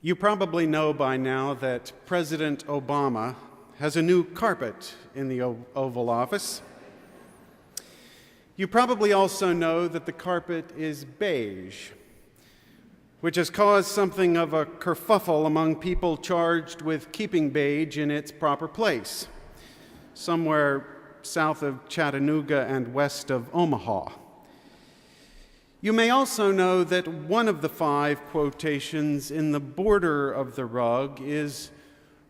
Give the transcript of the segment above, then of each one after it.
You probably know by now that President Obama has a new carpet in the Oval Office. You probably also know that the carpet is beige, which has caused something of a kerfuffle among people charged with keeping beige in its proper place, somewhere south of Chattanooga and west of Omaha. You may also know that one of the 5 quotations in the border of the rug is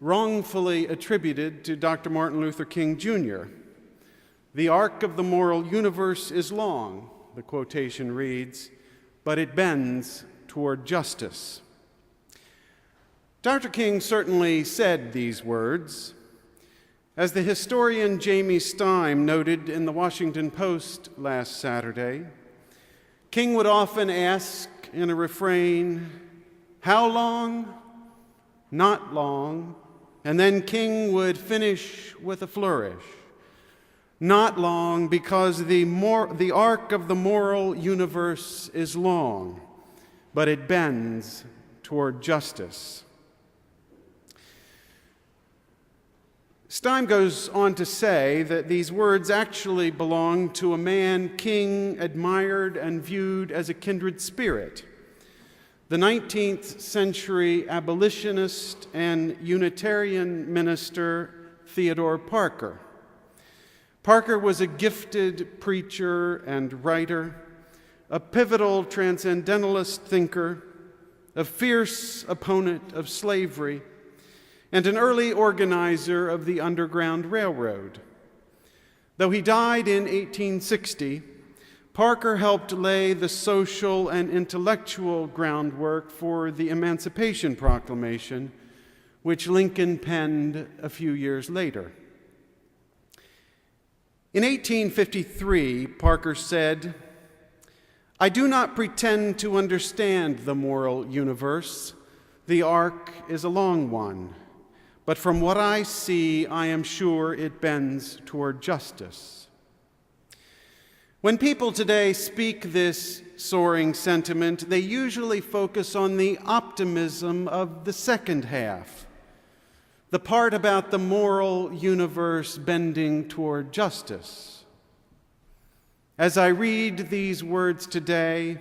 wrongfully attributed to Dr. Martin Luther King Jr. "The arc of the moral universe is long," the quotation reads, "but it bends toward justice." Dr. King certainly said these words. As the historian Jamie Stein noted in the Washington Post last Saturday, King would often ask in a refrain, "How long?" "Not long." And then King would finish with a flourish, "Not long, because the arc of the moral universe is long, but it bends toward justice." Stein goes on to say that these words actually belong to a man King admired and viewed as a kindred spirit, the 19th century abolitionist and Unitarian minister Theodore Parker. Parker was a gifted preacher and writer, a pivotal transcendentalist thinker, a fierce opponent of slavery, and an early organizer of the Underground Railroad. Though he died in 1860, Parker helped lay the social and intellectual groundwork for the Emancipation Proclamation, which Lincoln penned a few years later. In 1853, Parker said, "I do not pretend to understand the moral universe. The arc is a long one. But from what I see, I am sure it bends toward justice." When people today speak this soaring sentiment, they usually focus on the optimism of the second half, the part about the moral universe bending toward justice. As I read these words today,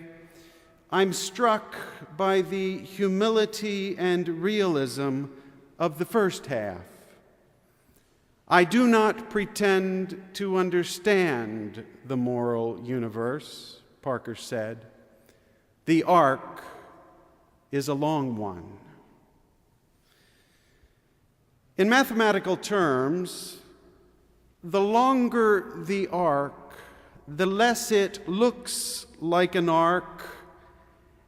I'm struck by the humility and realism of the first half. I do not pretend to understand the moral universe, Parker said. The arc is a long one. In mathematical terms, the longer the arc, the less it looks like an arc,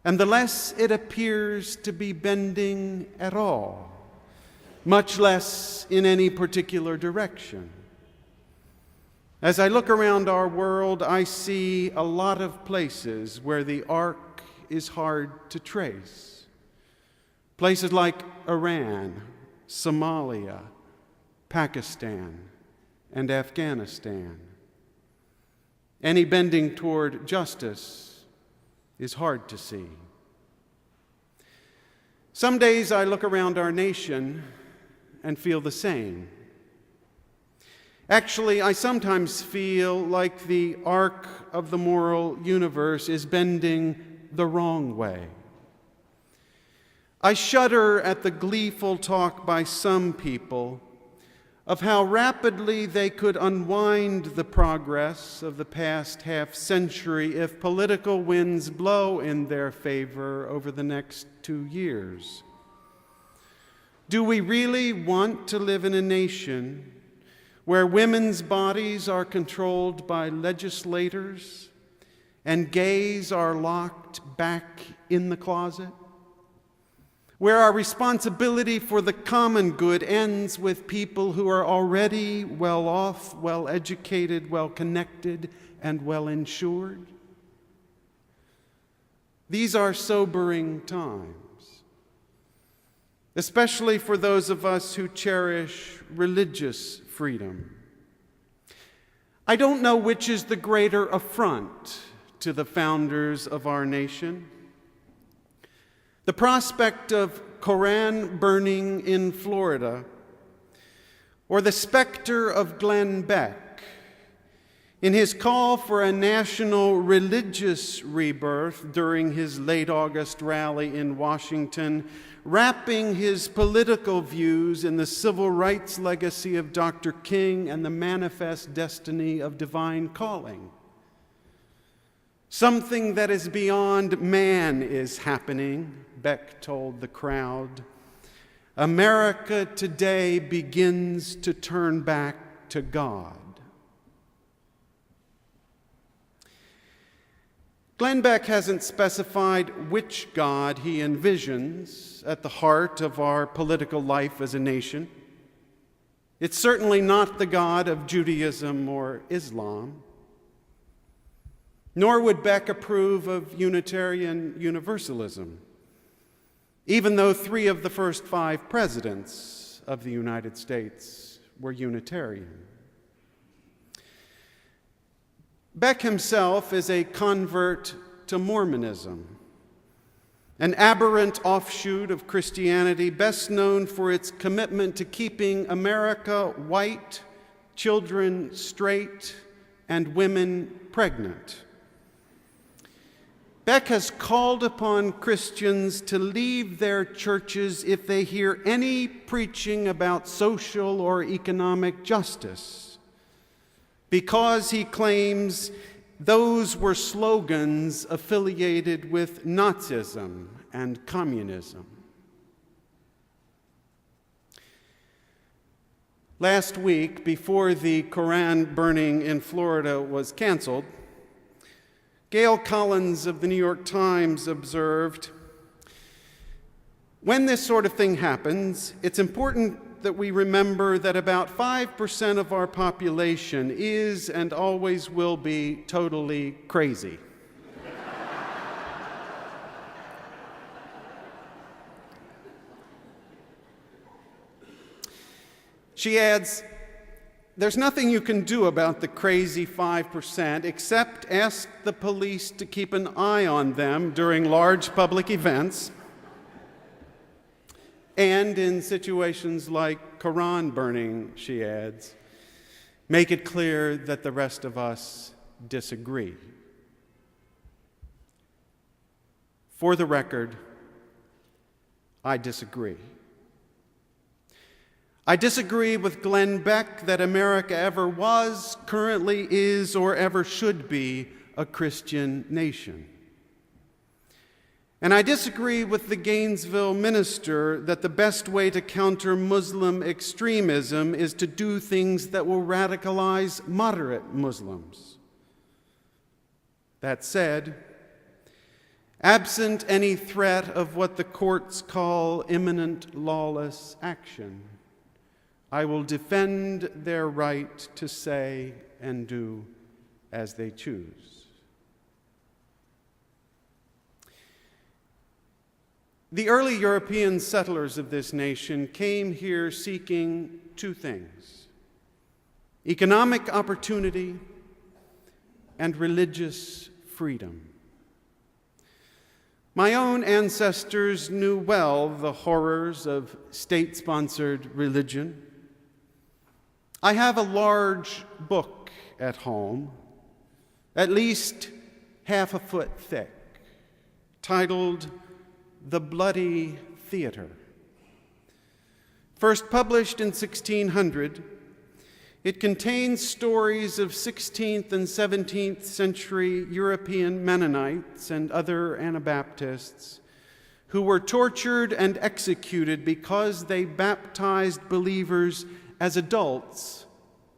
and the less it appears to be bending at all, much less in any particular direction. As I look around our world, I see a lot of places where the arc is hard to trace. Places like Iran, Somalia, Pakistan, and Afghanistan. Any bending toward justice is hard to see. Some days I look around our nation and feel the same. Actually, I sometimes feel like the arc of the moral universe is bending the wrong way. I shudder at the gleeful talk by some people of how rapidly they could unwind the progress of the past half-century if political winds blow in their favor over the next 2 years. Do we really want to live in a nation where women's bodies are controlled by legislators and gays are locked back in the closet? Where our responsibility for the common good ends with people who are already well off, well educated, well connected, and well insured? These are sobering times, especially for those of us who cherish religious freedom. I don't know which is the greater affront to the founders of our nation. The prospect of Koran burning in Florida, or the specter of Glenn Beck in his call for a national religious rebirth during his late August rally in Washington, wrapping his political views in the civil rights legacy of Dr. King and the manifest destiny of divine calling. Something that is beyond man is happening, Beck told the crowd. America today begins to turn back to God. Glenn Beck hasn't specified which God he envisions at the heart of our political life as a nation. It's certainly not the God of Judaism or Islam. Nor would Beck approve of Unitarian Universalism, even though 3 of the first 5 presidents of the United States were Unitarian. Beck himself is a convert to Mormonism, an aberrant offshoot of Christianity best known for its commitment to keeping America white, children straight, and women pregnant. Beck has called upon Christians to leave their churches if they hear any preaching about social or economic justice, because he claims those were slogans affiliated with Nazism and communism. Last week, before the Koran burning in Florida was canceled, Gail Collins of the New York Times observed, "When this sort of thing happens, it's important that we remember that about 5% of our population is and always will be totally crazy." She adds, "There's nothing you can do about the crazy 5% except ask the police to keep an eye on them during large public events and in situations like Koran burning," she adds, "make it clear that the rest of us disagree." For the record, I disagree. I disagree with Glenn Beck that America ever was, currently is, or ever should be a Christian nation. And I disagree with the Gainesville minister that the best way to counter Muslim extremism is to do things that will radicalize moderate Muslims. That said, absent any threat of what the courts call imminent lawless action, I will defend their right to say and do as they choose. The early European settlers of this nation came here seeking 2 things: economic opportunity and religious freedom. My own ancestors knew well the horrors of state-sponsored religion. I have a large book at home, at least half a foot thick, titled The Bloody Theater. First published in 1600, it contains stories of 16th and 17th century European Mennonites and other Anabaptists who were tortured and executed because they baptized believers as adults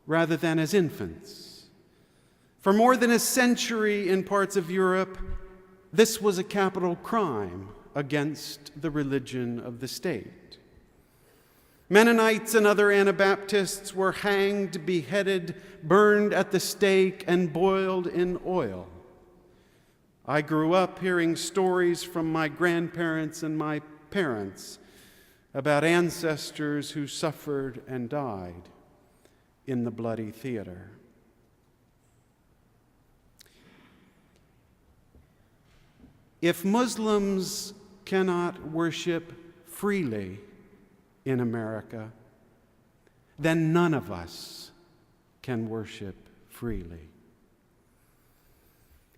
rather than as infants. For more than a century in parts of Europe, this was a capital crime against the religion of the state. Mennonites and other Anabaptists were hanged, beheaded, burned at the stake, and boiled in oil. I grew up hearing stories from my grandparents and my parents about ancestors who suffered and died in the bloody theater. If Muslims cannot worship freely in America, then none of us can worship freely.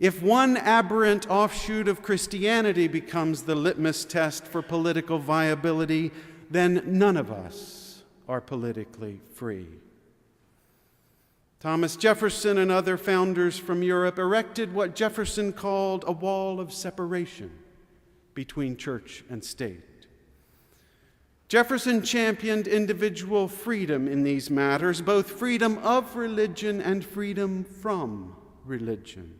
If one aberrant offshoot of Christianity becomes the litmus test for political viability, then none of us are politically free. Thomas Jefferson and other founders from Europe erected what Jefferson called a wall of separation between church and state. Jefferson championed individual freedom in these matters, both freedom of religion and freedom from religion.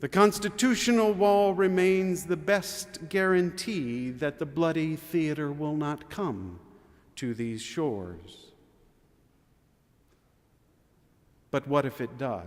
The constitutional wall remains the best guarantee that the bloody theater will not come to these shores. But what if it does?